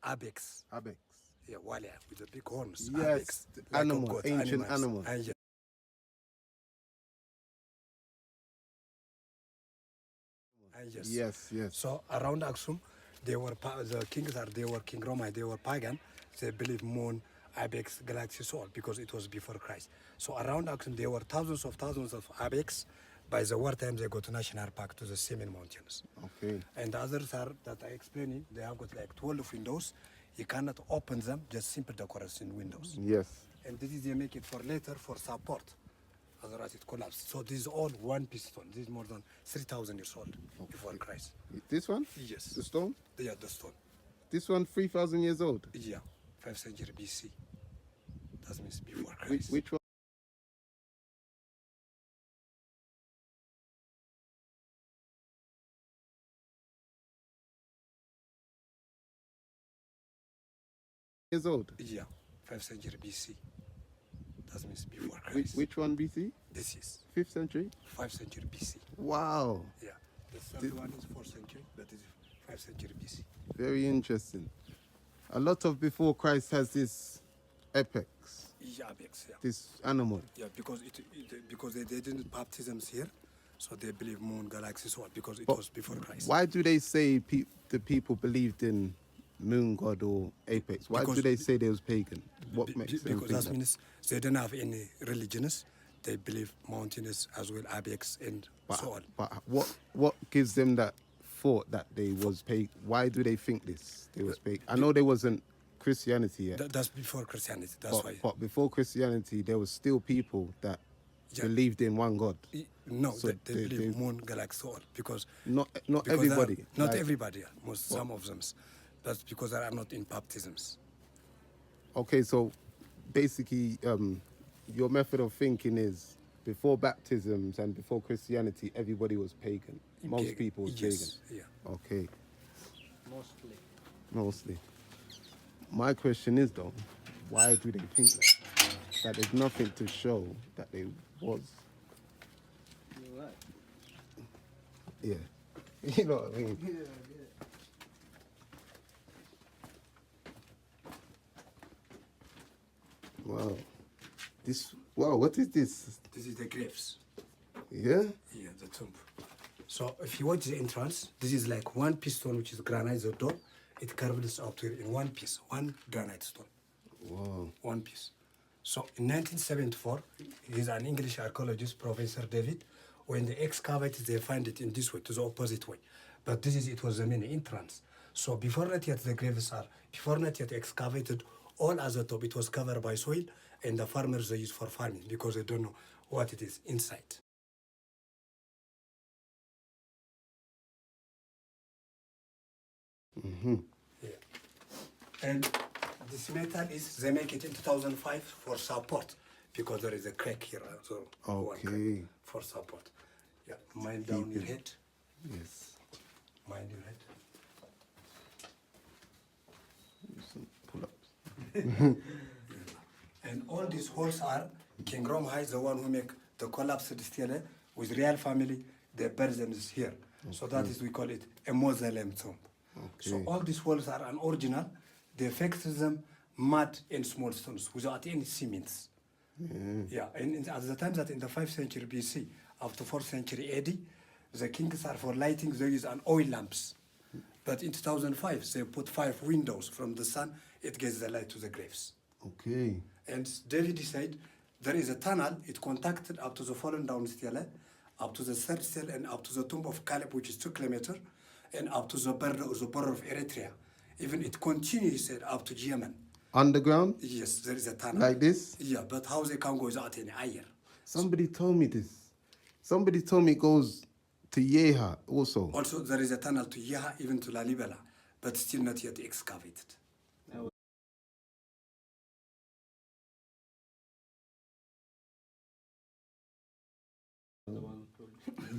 ibex. Ibex. Yeah, walia with the big horns. Yes, Ibex, like animal, goat, ancient animal. And yes. Yes, yes. So around Axum, they were the kings they were King Roma, they were pagan. They believe moon, ibex, galaxy, soul because it was before Christ. So around Axum, there were thousands of ibex. By the wartime, they go to national park to the Semin Mountains. Okay. And the others are that I explaining. They have got like 12 windows. You cannot open them, just simple decoration windows. Yes. And this is they make it for later for support. Otherwise it collapsed. So this is all one piece stone. This is more than 3,000 years old before Christ. This one? Yes. The stone? Yeah, the stone. This one 3,000 years old? Yeah, 5th century BC. That means before Christ. Which one? Years old? Yeah, 5th century BC. That means before Christ. Which one BC? This is 5th century? 5th century BC. Wow. Yeah, the third one is 4th century, that is 5th century BC. Very interesting. A lot of before Christ has this apex, Yeah, apex, yeah. this animal. Yeah, because because they didn't baptisms here, so they believe moon, galaxy, so on, because it was before Christ. Why do they say the people believed in moon god or apex? Why do they say they was pagan? What makes them because think that means they don't have any religions. They believe mountains as well, ibex and so on. But what gives them that thought that they was pagan? Why do they think this? They was pagan. I know there wasn't Christianity yet. That's before Christianity. That's why. But before Christianity, there was still people that believed in one God. No, So they believe moon, galaxy, so on, because not because everybody. Not everybody. Some of them. That's because they are not in baptisms. Okay, so basically, your method of thinking is before baptisms and before Christianity, everybody was pagan. Most people was pagan. Yeah. Okay, Mostly. mostly. My question is though, why do they think that? That there's nothing to show that they was. You're right. Yeah. You know what I mean? Yeah. Wow. Wow, what is this? This is the graves. Yeah? Yeah, the tomb. So if you watch the entrance, this is like one piece stone, which is granite, the door. It carves out here in one piece, one granite stone. Wow. One piece. So in 1974, he's an English archaeologist, Professor David. When they excavated, they find it in this way, to the opposite way. But it was the main entrance. So before not yet the graves before not yet excavated, all as a top, it was covered by soil, and the farmers they use for farming because they don't know what it is inside. Mm-hmm. Yeah. And this metal they make it in 2005 for support because there is a crack here. So Okay. For support. Yeah. Mind down your head. Yes. Mind your head. Some pull-ups. And all these holes are King Roma is the one who make the collapsed Steale with real family. They bury them here. Okay. So that is, we call it a mausoleum tomb. Okay. So all these walls are an original. They fixed them mud and small stones without any cements. Yeah, and at the time that in the 5th century BC, up to 4th century AD, the kings are for lighting, they use an oil lamps. But in 2005, they put 5 windows from the sun, it gets the light to the graves. Okay. And David said, there is a tunnel, it contacted up to the fallen down Steale, up to the third Steale, and up to the tomb of Caleb, which is 2 kilometers, and up to the border of Eritrea. Even it continues, he said, up to Yemen. Underground? Yes, there is a tunnel. Like this? Yeah, but how they can go without any iron? Somebody told me this. Somebody told me it goes to Yeha also. Also, there is a tunnel to Yeha, even to Lalibela, but still not yet excavated.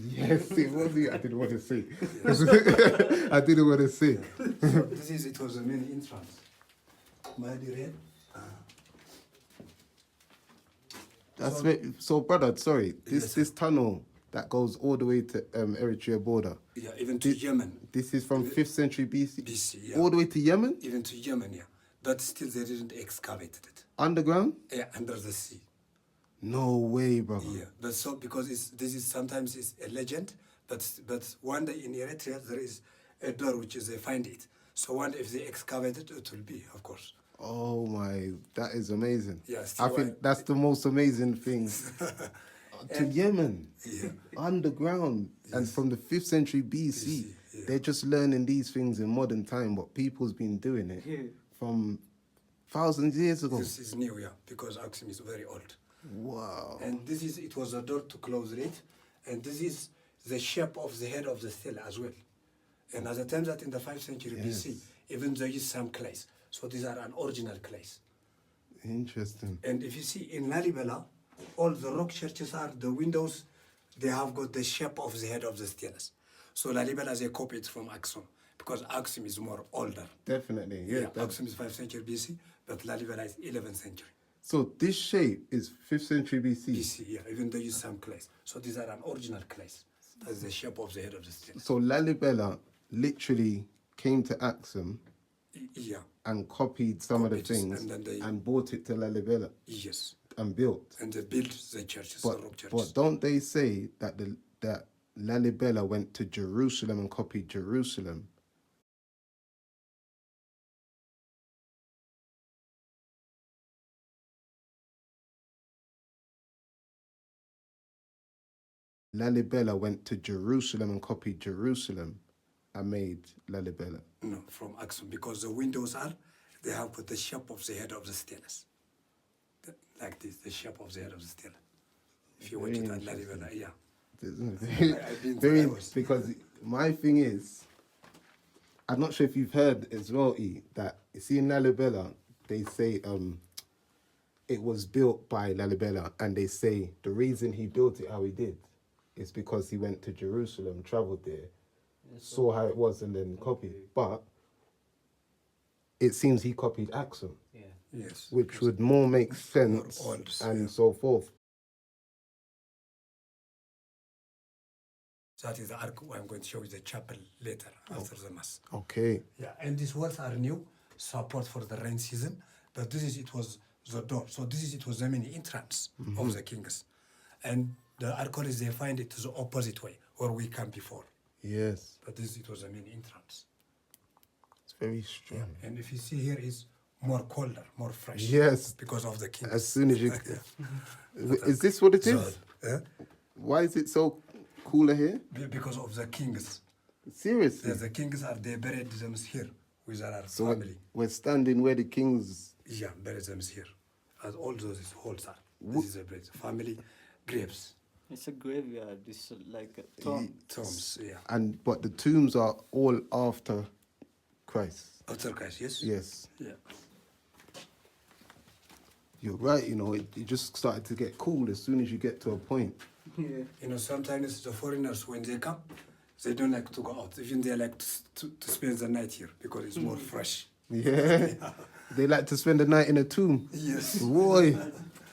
Yes, it was. I didn't want to say. I didn't want to say. So it was the main entrance. Mighty red. That's so brother. Sorry, this tunnel that goes all the way to Eritrea border. Yeah, even to Yemen. This is from 5th century BC? BC, yeah. All the way to Yemen? Even to Yemen, yeah. But still they didn't excavate it. Underground? Yeah, under the sea. No way, brother. Yeah, but so because this is sometimes it's a legend, but one day in Eritrea there is a door which is they find it. So one day if they excavate it, it will be, of course. Oh my, that is amazing. Yeah, I think that's the most amazing thing. To Yemen, Yeah. underground, and from the 5th century BC, yeah. they're just learning these things in modern time, but people's been doing it from thousands of years ago. This is new, yeah, because Axum is very old. Wow. And it was a door to close it, and this is the shape of the head of the Steale as well. And at the time that in the 5th century BC, even there is some clays. So these are an original clays. Interesting. And if you see in Lalibela, all the rock churches are, the windows, they have got the shape of the head of the Steales. So Lalibela is a copy from Axum, because Axum is more older. Definitely, yeah. Axum is 5th century BC, but Lalibela is 11th century. So this shape is 5th century BC? BC, yeah, even though you use some clays. So these are an original clays. That's the shape of the head of the Steale. So Lalibela literally came to Axum Yeah, and copied some of the Copied it, things and then they- and brought it to Lalibela yes. and built. And they built the churches, the rock churches. But don't they say that that Lalibela went to Jerusalem and copied Jerusalem? Lalibela went to Jerusalem and copied Jerusalem and made Lalibela. No, from Axum, because the windows they have put the shape of the head of the Steales. Like this, the shape of the head of the Steale. If you watch it at Lalibela, yeah. I've been Very, there, I was- because my thing is, I'm not sure if you've heard as well, E, that you see in Lalibela, they say it was built by Lalibela, and they say the reason he built it how he did is because he went to Jerusalem, traveled there, saw how it was, and then copied. But it seems he copied Axum, Yes. which would more make sense, old, and yeah. so forth. That is the ark. I'm going to show you the chapel later after the mass. Okay. Yeah, and these walls are new, support for the rain season. But it was the door. So it was the main entrance of the kings. And the archaeologists, they find it the opposite way, where we came before. Yes. But it was the main entrance. It's very strong. And if you see here, is more colder, more fresh. Yes. Because of the kings. As soon as you... Yeah. Is this what it is? So, yeah? Why is it so cooler here? Because of the kings. Seriously? The kings they buried them here with our So family. we're standing where the kings... Yeah, buried them here. As all those holes are. This is a place. Family graves. It's a graveyard. It's like a tomb. Tombs, yeah. But the tombs are all after Christ. After Christ, yes? Yes. Yeah. You're right, it just started to get cool as soon as you get to a point. Yeah. Sometimes the foreigners, when they come, they don't like to go out. Even they like to spend the night here because it's more fresh. Yeah. They like to spend the night in a tomb. Yes. Boy,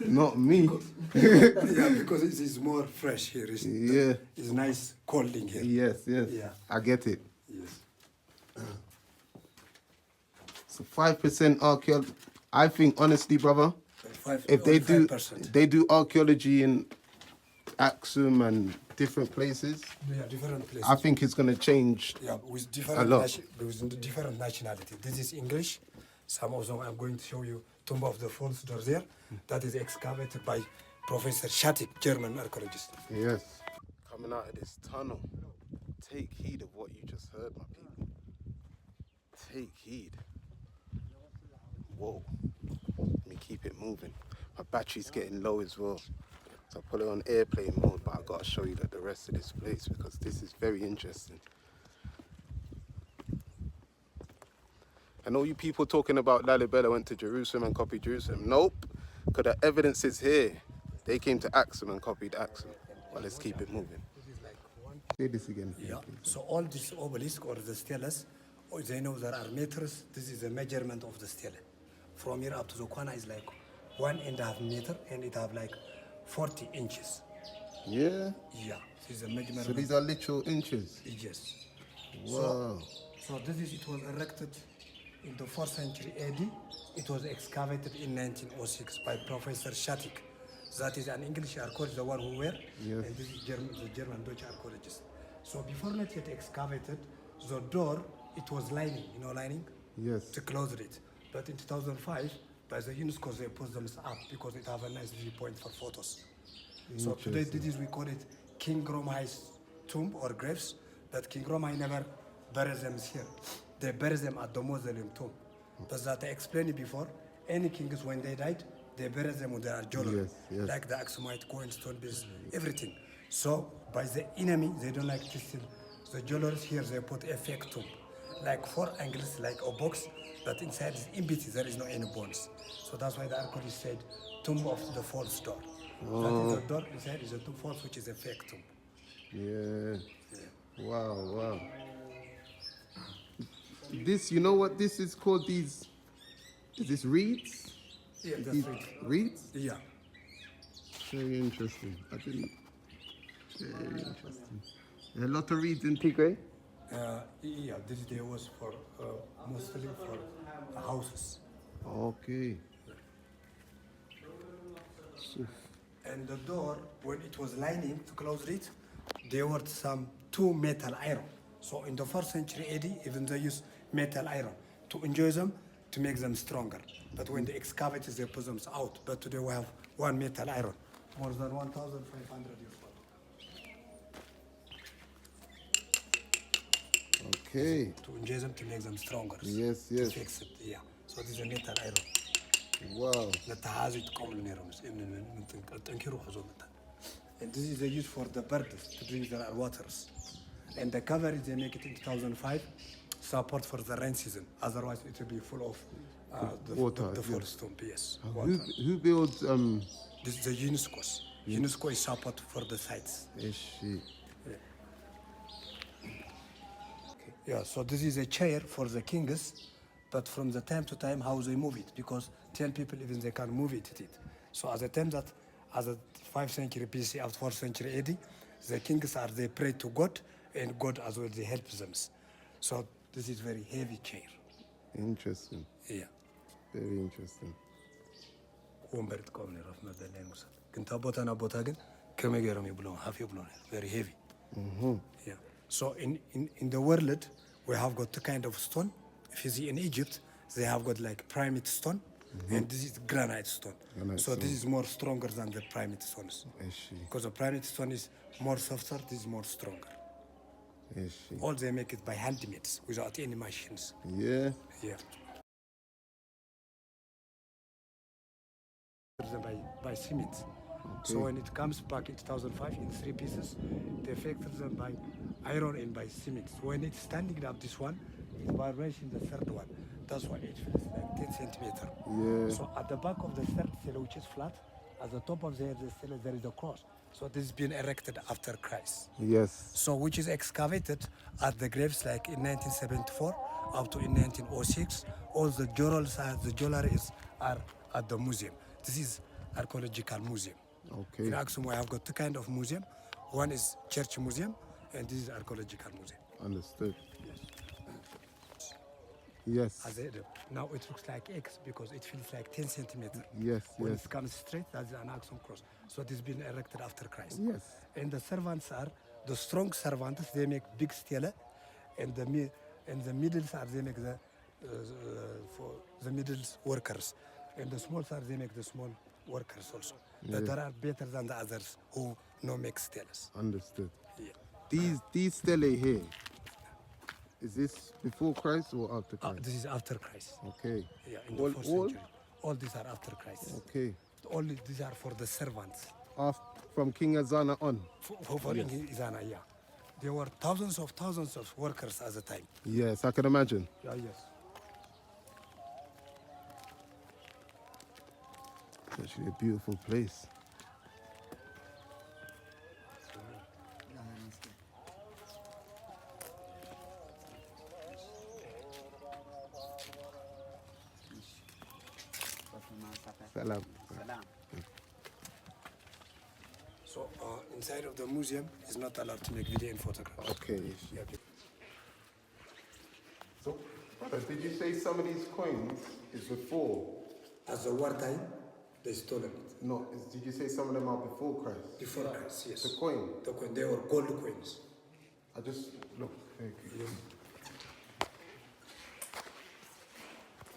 not me. Yeah, because it is more fresh here. Yeah. It's nice cold in here. Yes. Yeah. I get it. Yes. So 5% archaeology. I think, honestly, brother, if only they do archaeology in Axum and different places, yeah, different places. I think it's going to change. Yeah, with A lot. different nationality. This is English. Some of them I'm going to show you Tomb of the False Door there. That is excavated by Professor Shatik, German archaeologist. Yes. Coming out of this tunnel, take heed of what you just heard, my people. Take heed. Whoa. Let me keep it moving. My battery's getting low as well. So I put it on airplane mode, but I gotta show you the rest of this place because this is very interesting. And all you people talking about Lalibela went to Jerusalem and copied Jerusalem. Nope, because the evidence is here. They came to Axum and copied Axum. Well, let's keep it moving. Say this again. Yeah. So all this obelisk or the steles, they know there are meters. This is the measurement of the stele. From here up to the corner is like 1.5 meter, and it have like 40 inches. Yeah. Yeah, This is a measurement. So these are literal inches. Yes. Wow. So it was erected in the 4th century AD. It was excavated in 1906 by Professor Shattuck. That is an English archaeologist, the one who were, Yes. and this is the German Dutch archaeologist. So before not yet excavated, the door, it was lining, lining? Yes. To close it. But in 2005, by the UNESCO, they put them up because it have a nice viewpoint for photos. So today, we call it King Romai's tomb or graves, but King Romai never buried them here. They buried them at the mausoleum tomb. But that I explained it before, any kings, when they died, they buried them with their jewelry, Yes. like the Axumite coin, stone beads, everything. So by the enemy, they don't like to steal the jewelry. Here they put a fake tomb, like 4 angles, like a box, but inside is empty. There is no any bones. So that's why the archaeologist said, tomb of the false door. That is a door inside is a tomb false, which is a fake tomb. Yeah. Wow. This, you know what this is called? Is this reeds? Yeah, that's These right. reeds? Yeah. Very interesting. Very interesting. A lot of reeds in Tigray? Yeah, this day was for mostly for houses. Okay. And the door, when it was lining to close it, there were some 2 metal iron. So in the 4th century AD, even they used metal iron to enjoy them, to make them stronger. But when they excavated, they put them out. But today we have 1 metal iron, more than 1,500 years old. Okay. To enjoy them, to make them stronger. Yes. To fix it, yeah. So this is a metal iron. Wow. And this is used for the birds to drink their waters. And the coverage, they make it in 2005, support for the rain season. Otherwise, it will be full of Water, the yes. full storm. Yes, water. Who builds This is the UNESCO. UNESCO is support for the sites. Yeah, so this is a chair for the kings, but from the time to time, how they move it, because 10 people even they can move it. So at the time that, as a 5th century BC, after 4th century AD, the kings they pray to God, and God as well, they help them. So this is very heavy chair. Interesting. Yeah. Very interesting. Very heavy. Yeah. So in the world, we have got 2 kind of stone. If you see in Egypt, they have got like primate stone, and this is granite stone. This is more stronger than the primate stones. Because the primate stone is more softer, this is more stronger. All they make it by handmaids, without any machines. Yeah. By cement. So when it comes back in 2005 in 3 pieces, they factored them by iron and by cement. So when it's standing up, this one, it's vibration the 3rd one. That's why it feels like 10 centimeter. Yeah. So at the back of the 3rd stele, which is flat, at the top of the stele, there is a cross. So this has been erected after Christ. Yes. So which is excavated at the graves like in 1974 up to in 1906. All the jewelry are at the museum. This is archaeological museum. Okay. In Axum, we have got 2 kind of museum. One is church museum, and this is archaeological museum. Understood. Yes. Now it looks like X because it feels like 10 centimeters. Yes. When it comes straight, that's an Axum cross. So this has been erected after Christ. Yes. And the servants are the strong servants. They make big stele, and the middles are they make for the middles workers, and the small are they make the small workers also. But there are better than the others who no make steles. Understood. Yeah. These stelae here, is this before Christ or after Christ? This is after Christ. Okay. Yeah, in the 4th century. All these are after Christ. Okay. Only these are for the servants. From King Ezana on. For King Ezana, yeah. There were thousands of workers at the time. Yes, I can imagine. Yeah, yes. It's actually a beautiful place. Salam. So inside of the museum is not allowed to make video and photograph. Okay. Yeah. So, brother, did you say some of these coins is before? As a wartime, they stole it. No, did you say some of them are before Christ? Before Christ, yes. The coin? The coin, they were gold coins. I just, look, thank you.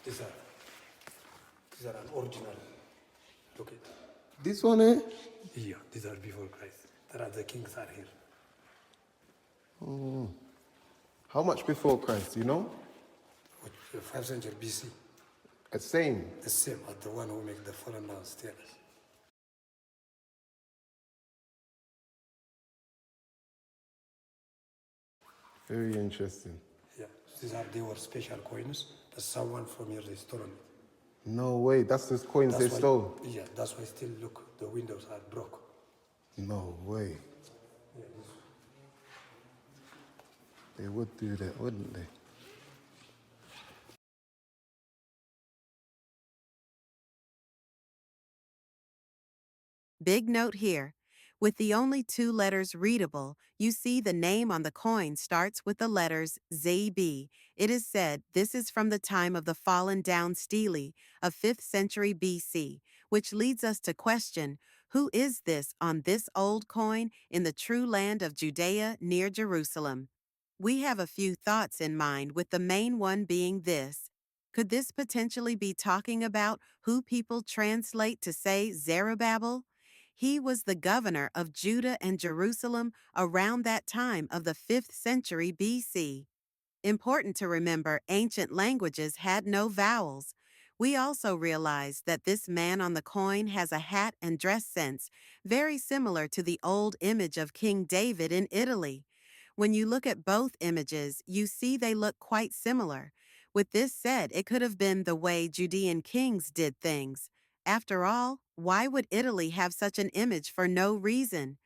These are an original. Look at This one, eh? yeah, these are before Christ. There are the kings are here. Oh. How much before Christ, you know? 5th century BC. The same. The same as the one who make the fallen man Steale. Very interesting. Yeah, they were special coins. That someone from here they stolen it. No way, that's the coins That's they why- stole. Yeah, that's why still look, the windows are broke. No way. Yeah, They would do that, wouldn't they? Big note here. With the only 2 letters readable, you see the name on the coin starts with the letters ZB. It is said this is from the time of the fallen down Steale of 5th century BC, which leads us to question, who is this on this old coin in the true land of Judea near Jerusalem? We have a few thoughts in mind, with the main one being this. Could this potentially be talking about who people translate to say Zerubabbel? He was the governor of Judah and Jerusalem around that time of the 5th century BC. Important to remember, ancient languages had no vowels. We also realize that this man on the coin has a hat and dress sense very similar to the old image of King David in Italy. When you look at both images, you see they look quite similar. With this said, it could have been the way Judean kings did things. After all, why would Italy have such an image for no reason?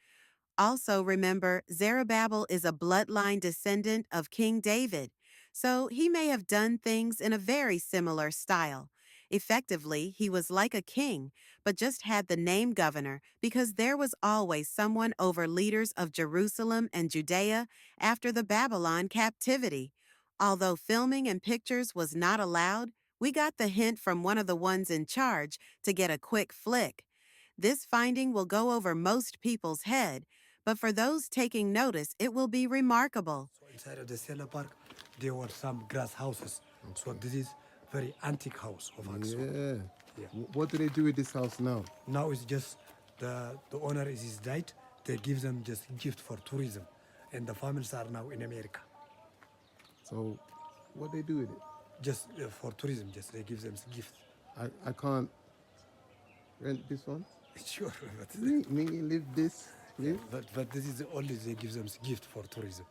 Also remember, Zerubabbel is a bloodline descendant of King David, so he may have done things in a very similar style. Effectively, he was like a king, but just had the name governor because there was always someone over leaders of Jerusalem and Judea after the Babylon captivity. Although filming and pictures was not allowed, we got the hint from one of the ones in charge to get a quick flick. This finding will go over most people's head, but for those taking notice, it will be remarkable. So inside of the Steale Park, there were some grass houses. So this is very antique house of Axum. Yeah. Yeah. What do they do with this house now? Now it's just the owner is died. They give them just gift for tourism, and the families are now in America. So, what they do with it? Just for tourism, just they give them gift. I can't rent this one? Sure, but, Me live this? Live? but this is only they give them gift for tourism.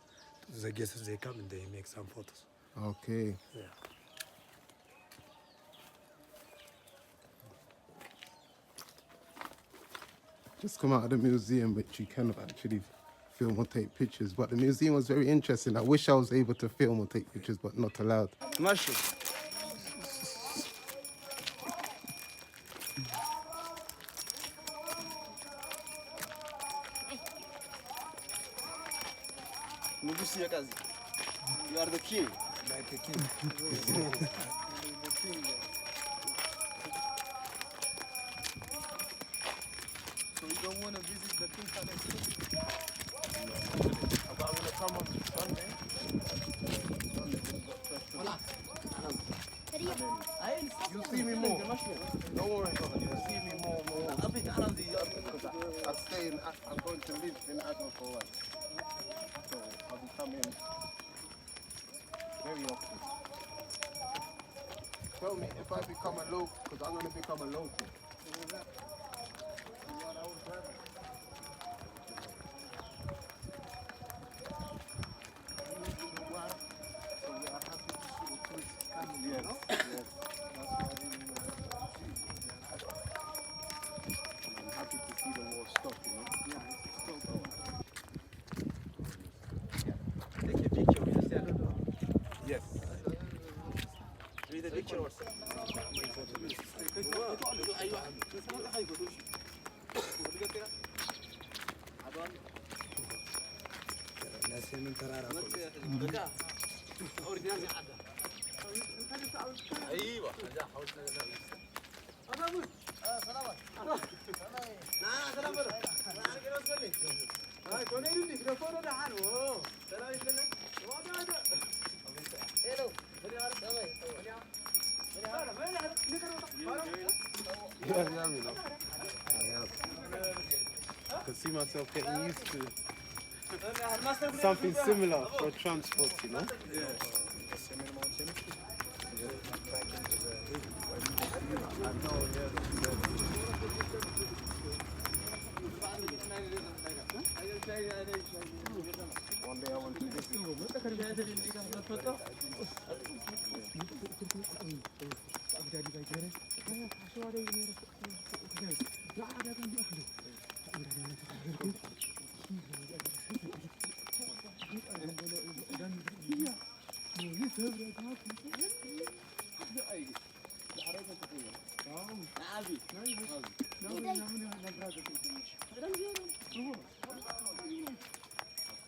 The guests they come and they make some photos. Okay. Yeah. Just come out of the museum, but you cannot actually film or take pictures. But the museum was very interesting. I wish I was able to film or take pictures, but not allowed. Mushroom. Nugusi Yakazi. You are the king. Like a king. So you don't want to visit the King Palace? But I'm going to come on Sunday. You see me more. Don't worry, you see me more. Because I'm going to live in Adma for a while. So I'll be coming very often. Tell me if I become a local, because I'm going to become a local. Yes, yes. That's why I'm happy to see the war stop, you know? Yeah, it's still going. Take a picture with the Yes. With the picture or ሰሜን ተራራ ايوه لا حاول I can see myself getting used to something similar for transport, you know? ሰሜን ማውንቴን I know, one day I want to visit.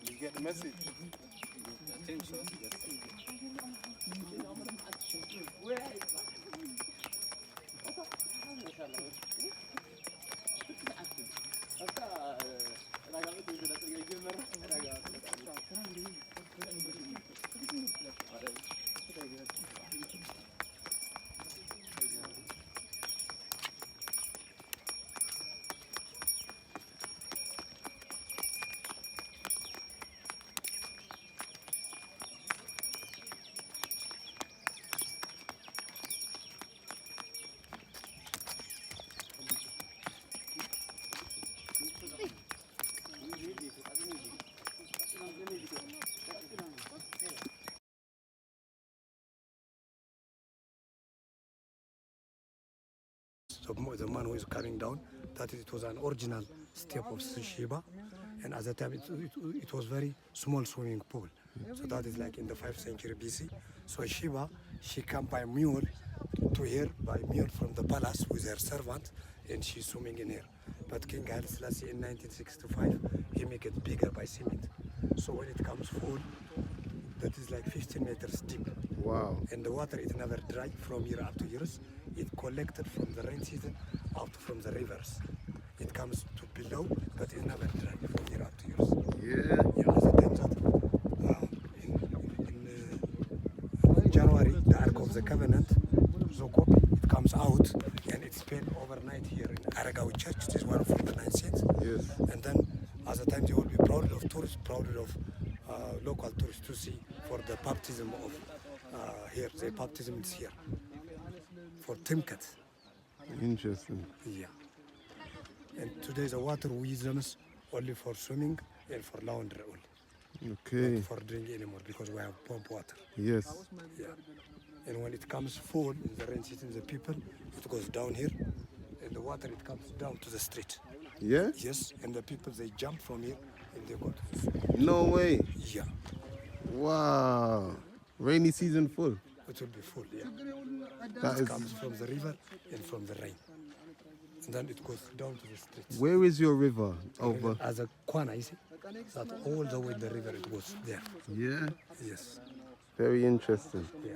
You get the message? I think so. The man who is coming down, that it was an original step of Sheba, and at the time it was very small swimming pool. So that is like in the 5th century BC. So Sheba, she come by mule to here, by mule from the palace with her servant, and she's swimming in here. But King Haile Selassie in 1965, he make it bigger by cement. So when it comes full, that is like 15 meters deep. Wow. And the water is never dry from year up to years. It collected from the rain season out from the rivers. It comes to below, but it's never dry from year up to years. Yeah. Yeah, as a time that in January, the Ark of the Covenant, Zokop, it comes out and it's spent overnight here in Aragawi Church. It is one from the 9th century. Yes. And then, as a time, they will be proud of tourists, proud of local tourists to see for the baptism of here. The baptism is here for Timkat. Interesting. Yeah. And today the water we use them only for swimming and for laundry only. Okay. Not for drink anymore because we have pump water. Yes. Yeah. And when it comes full in the rain season, the people, it goes down here, and the water it comes down to the street. Yeah? Yes. And the people they jump from here and they go to the street. No way. Yeah. Wow. Rainy season full. It will be full. Yeah. That It is. comes from the river and from the rain. And then it goes down to the streets. Where is your river? Over. As a Kwana, you see? That all the way the river it goes there. Yeah. Yes. Very interesting. Yeah.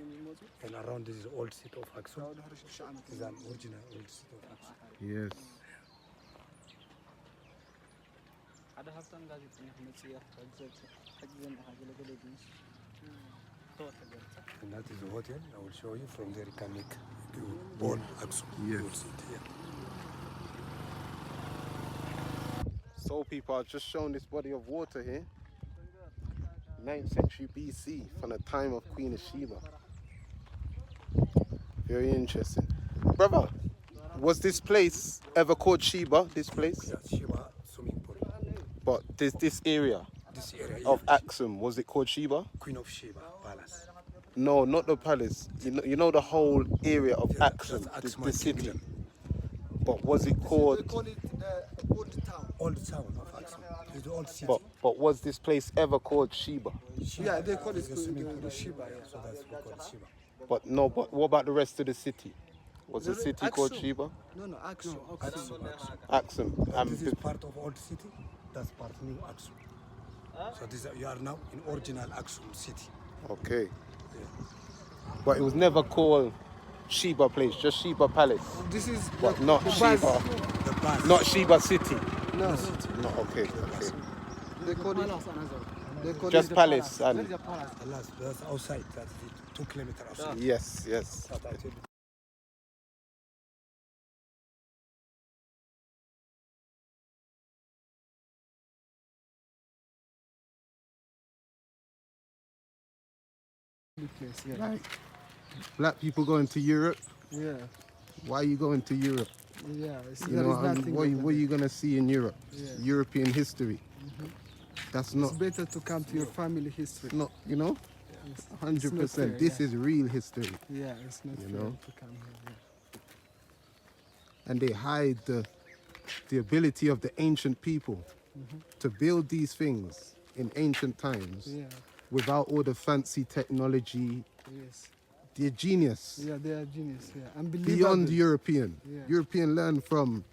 And around this is old city of Axum. This is an original old city of Axum. Yes. And that is the hotel. I will show you from there. You can make all Axum. Yes. Old city, yeah. So people, I've just shown this body of water here. 9th century BC, from the time of Queen Sheba. Very interesting. Brother, was this place ever called Sheba, this place? Yeah, Sheba swimming pool. But this area This area of yeah, Axum, was it called Sheba? Queen of Sheba Palace. No, not the palace. You know the whole area of Yeah, Axum, that's the Axum city. Kingdom. But was it called, Old town of Axum. It's the old city. but was this place ever called Sheba? Yeah, they call it the swimming pool Sheba, yeah, so that's we call it Sheba. But no, but what about the rest of the city? Was the city called Axum. Sheba? No, Axum. Axum. Axum. This is part of old city, that's part new Axum. So this you are now in original Axum city. Okay. But it was never called Sheba Place, just Sheba Palace. This is But not the Sheba. bus. The bus. Not Sheba City. No, No, okay. they call it. They call Just it the palace Where and- is the palace? That's outside. That's it. 2 kilometers outside. Yes, yes. That I tell you. Place, yeah. Like, black people going to Europe. Yeah, Why are you going to Europe? yeah. You know, what are you going to see in Europe? Yeah. European history. That's not, It's better to come to your family history. not, you know, It's 100%. not fair, This yeah. is real history. Yeah, it's not You fair know? to come here. And they hide the ability of the ancient people to build these things in ancient times Yeah, without all the fancy technology. yes. They're genius. Yeah, they are genius. Yeah, unbelievable. Beyond European. Yeah. European learn from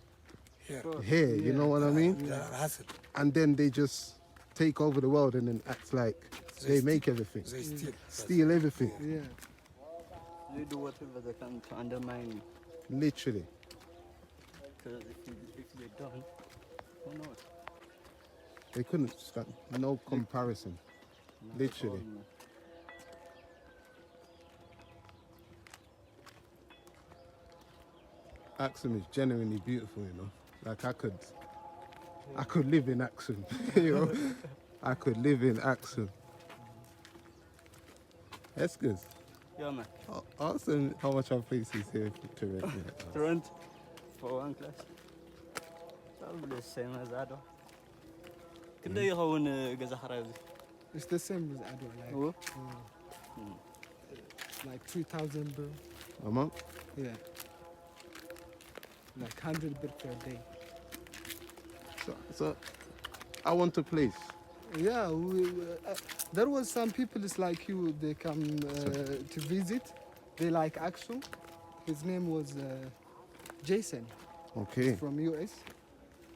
Here. here, you know what I mean? They are hustle. And then they just take over the world and then act like they make everything. They steal. Steal everything. Yeah, They do whatever they can to undermine. Literally. Because if they don't, who knows? They couldn't stand no comparison. Literally. Axum is genuinely beautiful, you know. Like I could live in Axum, you know. I could live in Axum. That's good. Yeah, man. Also, how much our place is here to rent? Yeah. To rent for one class. Probably the same as Ado. Could they own Gaza Harazi? it's the same with Adwa. Like 3,000 birr. A month? Yeah. Like 100 birr per day. So I want a place. Yeah, there was some people it's like you. They come to visit. They like Axum. His name was Jason Okay. from US.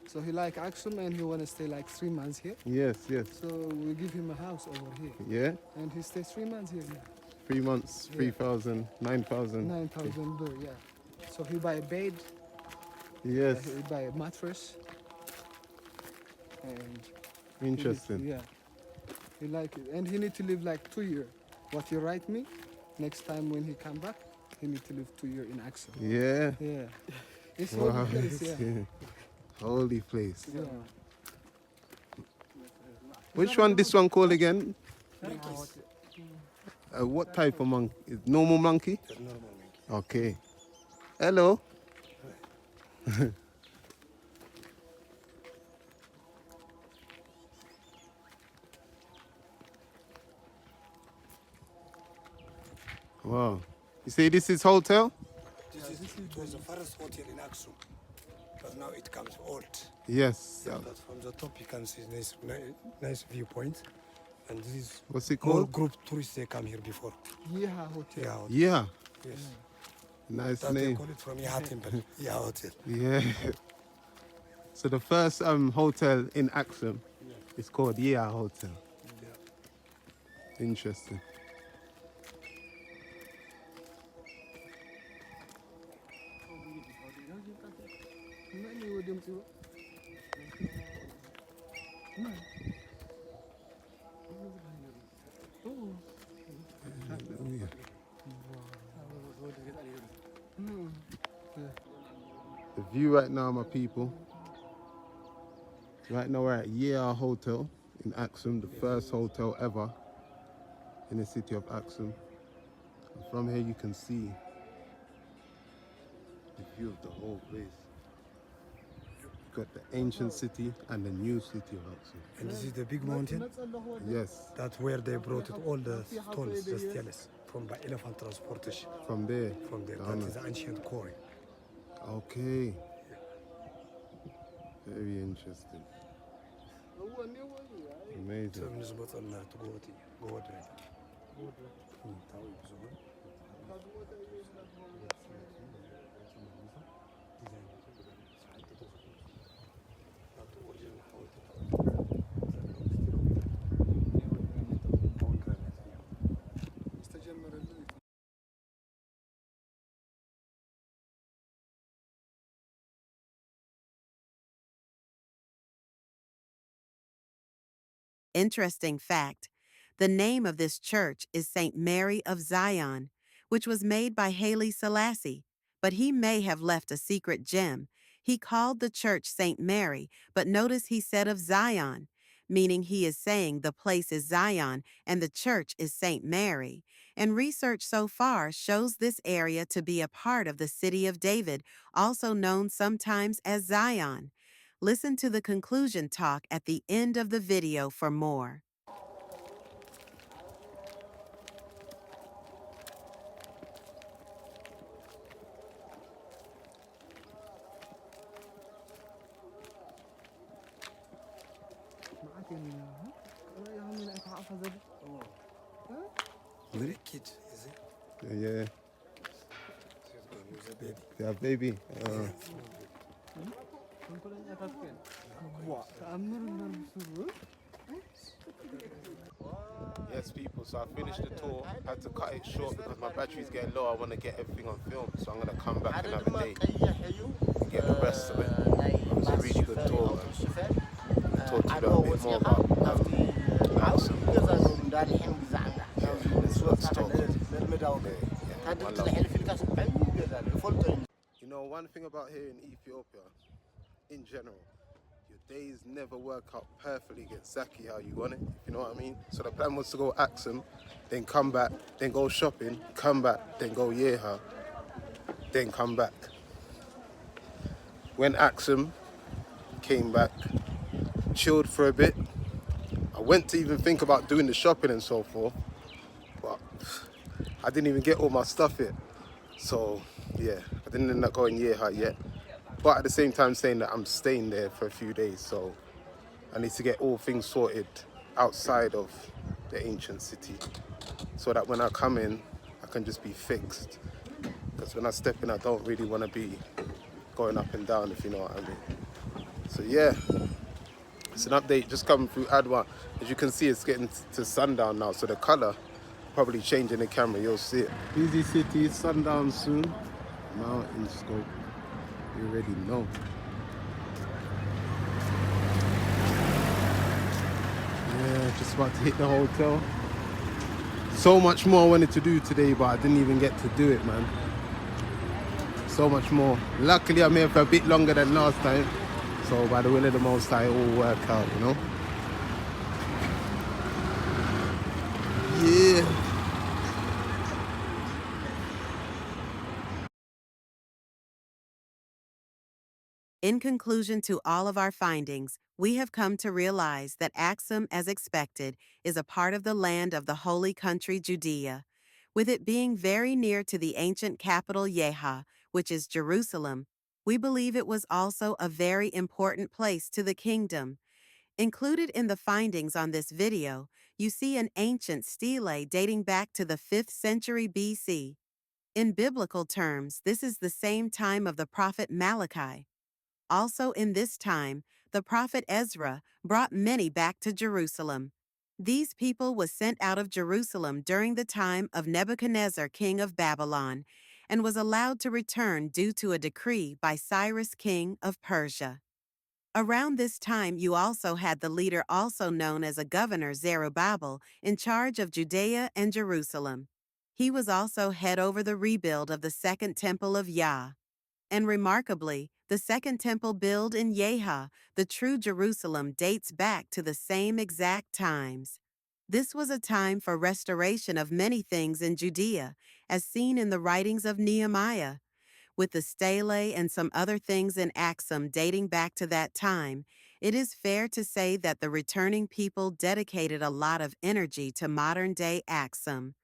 So he like Axum and he want to stay like 3 months here. Yes, yes. So we give him a house over here, Yeah. and he stays 3 months here now. 3 months, 3,000, 9,000. 9,000 birr, yeah. So he buy a bed, Yes. he buy a mattress, and Interesting. yeah, he like it, and he need to live like 2 years. What you write me, next time when he come back, he need to live 2 years in Axum. Yeah. Yeah, it's Wow. holy place, yeah. Holy place. Yeah. Which one? This one called again? What type of monkey? Is normal monkey? The normal monkey. Okay. Hello. Wow. You say this is hotel? It was the first hotel in Axum, but now it comes old. Yes. But from the top you can see nice viewpoint, and this is What's it more called? group tourists they come here before. Yeha Hotel. Yeah, hotel. Yeah. Yes. Nice That they name. call it from Yeha temple. Yeah, hotel. Yeah. So the first hotel in Axum is called Yeha Hotel. Yeah. Interesting. The view right now, my people. Right now we're at Yeha Hotel in Axum, the first hotel ever in the city of Axum. And from here you can see the view of the whole place. You've got the ancient city and the new city of Axum. And this is the big mountain. Yes, That's where they brought it, all the stones, the Steales, from by elephant transportation. from there. From there, down that is the ancient quarry. Okay. Very interesting. Amazing. Interesting fact: the name of this church is St. Mary of Zion, which was made by Haile Selassie, but he may have left a secret gem. He called the church St. Mary, but notice he said of Zion, meaning he is saying the place is Zion and the church is St. Mary. And research so far shows this area to be a part of the city of David, also known sometimes as Zion. Listen to the conclusion talk at the end of the video for more. Kid, is it? Yeah. With a baby. Yeah, baby. Yes, people. So I finished the tour. I had to cut it short because my battery's getting low. I want to get everything on film. So I'm going to come back another day and get the rest of it. It was a really good tour. I talked to you a bit more about Axum. Let's talk. You know, one thing about here in Ethiopia, in general, your days never work out perfectly exactly how you want it, if you know what I mean. So the plan was to go Axum, then come back, then go shopping, come back, then go Yeha, then come back. Went Axum, came back, chilled for a bit. I went to even think about doing the shopping and so forth, but I didn't even get all my stuff yet. So yeah, I didn't end up going Yeha yet. But at the same time saying that I'm staying there for a few days, so I need to get all things sorted outside of the ancient city so that when I come in, I can just be fixed. Because when I step in, I don't really want to be going up and down, if you know what I mean. So yeah, it's an update just coming through Adwa. As you can see, it's getting to sundown now, so the color probably changing the camera, you'll see it. Busy city, sundown soon. Mountain scope, you already know. Yeah, just about to hit the hotel. So much more I wanted to do today, but I didn't even get to do it, man. So much more. Luckily, I'm here for a bit longer than last time. So by the will of the Most High, it all work out, you know? Yeah. In conclusion to all of our findings, we have come to realize that Axum, as expected, is a part of the land of the holy country Judea. With it being very near to the ancient capital Yeha, which is Jerusalem, we believe it was also a very important place to the kingdom. Included in the findings on this video, you see an ancient stele dating back to the 5th century BC. In biblical terms, this is the same time of the prophet Malachi. Also in this time, the prophet Ezra brought many back to Jerusalem. These people was sent out of Jerusalem during the time of Nebuchadnezzar, king of Babylon, and was allowed to return due to a decree by Cyrus, king of Persia. Around this time, you also had the leader also known as a governor, Zerubabbel, in charge of Judea and Jerusalem. He was also head over the rebuild of the second temple of Yah. And remarkably, the second temple built in Yeha, the true Jerusalem, dates back to the same exact times. This was a time for restoration of many things in Judea, as seen in the writings of Nehemiah. With the Stelae and some other things in Axum dating back to that time, it is fair to say that the returning people dedicated a lot of energy to modern-day Axum.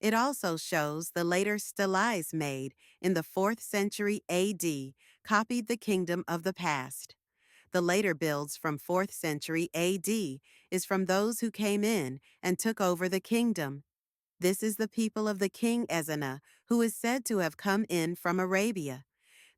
It also shows the later Stelaes made in the 4th century AD copied the kingdom of the past. The later builds from 4th century AD is from those who came in and took over the kingdom. This is the people of the King Ezana, who is said to have come in from Arabia.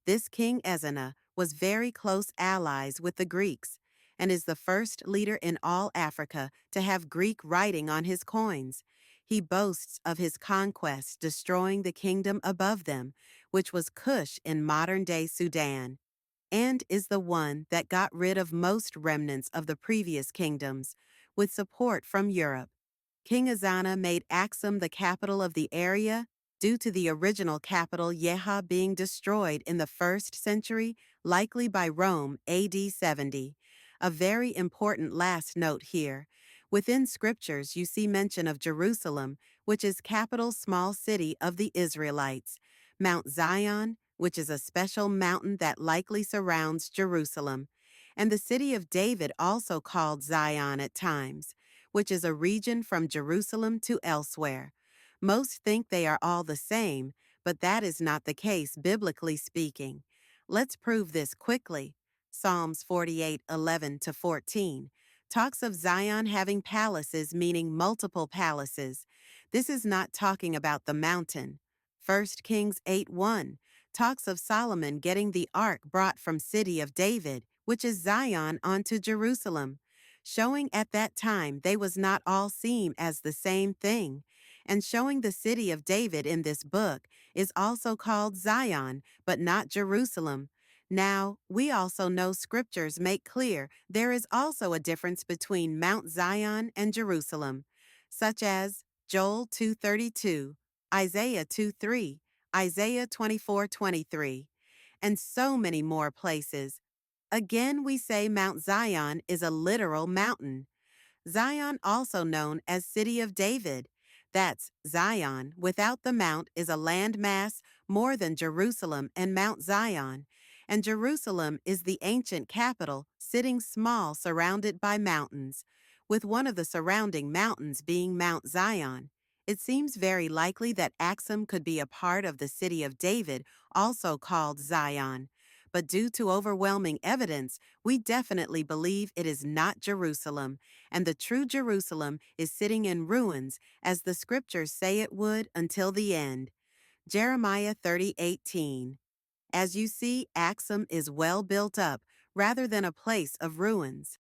This King Ezana was very close allies with the Greeks and is the first leader in all Africa to have Greek writing on his coins. He boasts of his conquests destroying the kingdom above them, which was Cush in modern-day Sudan, and is the one that got rid of most remnants of the previous kingdoms, with support from Europe. King Ezana made Axum the capital of the area due to the original capital Yeha being destroyed in the 1st century, likely by Rome AD 70. A very important last note here. Within scriptures you see mention of Jerusalem, which is capital small city of the Israelites, Mount Zion, which is a special mountain that likely surrounds Jerusalem, and the city of David also called Zion at times, which is a region from Jerusalem to elsewhere. Most think they are all the same, but that is not the case biblically speaking. Let's prove this quickly. Psalms 48:11-14 talks of Zion having palaces, meaning multiple palaces. This is not talking about the mountain. 1 Kings 8:1 talks of Solomon getting the ark brought from city of David, which is Zion, onto Jerusalem, showing at that time they was not all seen as the same thing, and showing the city of David in this book is also called Zion, but not Jerusalem. Now, we also know scriptures make clear there is also a difference between Mount Zion and Jerusalem, such as Joel 2:32, Isaiah 2:3, Isaiah 24:23, and so many more places. Again, we say Mount Zion is a literal mountain. Zion, also known as City of David. That's Zion without the mount, is a landmass more than Jerusalem and Mount Zion, and Jerusalem is the ancient capital, sitting small surrounded by mountains, with one of the surrounding mountains being Mount Zion. It seems very likely that Axum could be a part of the city of David, also called Zion. But due to overwhelming evidence, we definitely believe it is not Jerusalem, and the true Jerusalem is sitting in ruins, as the scriptures say it would until the end. Jeremiah 30:18. As you see, Axum is well built up, rather than a place of ruins.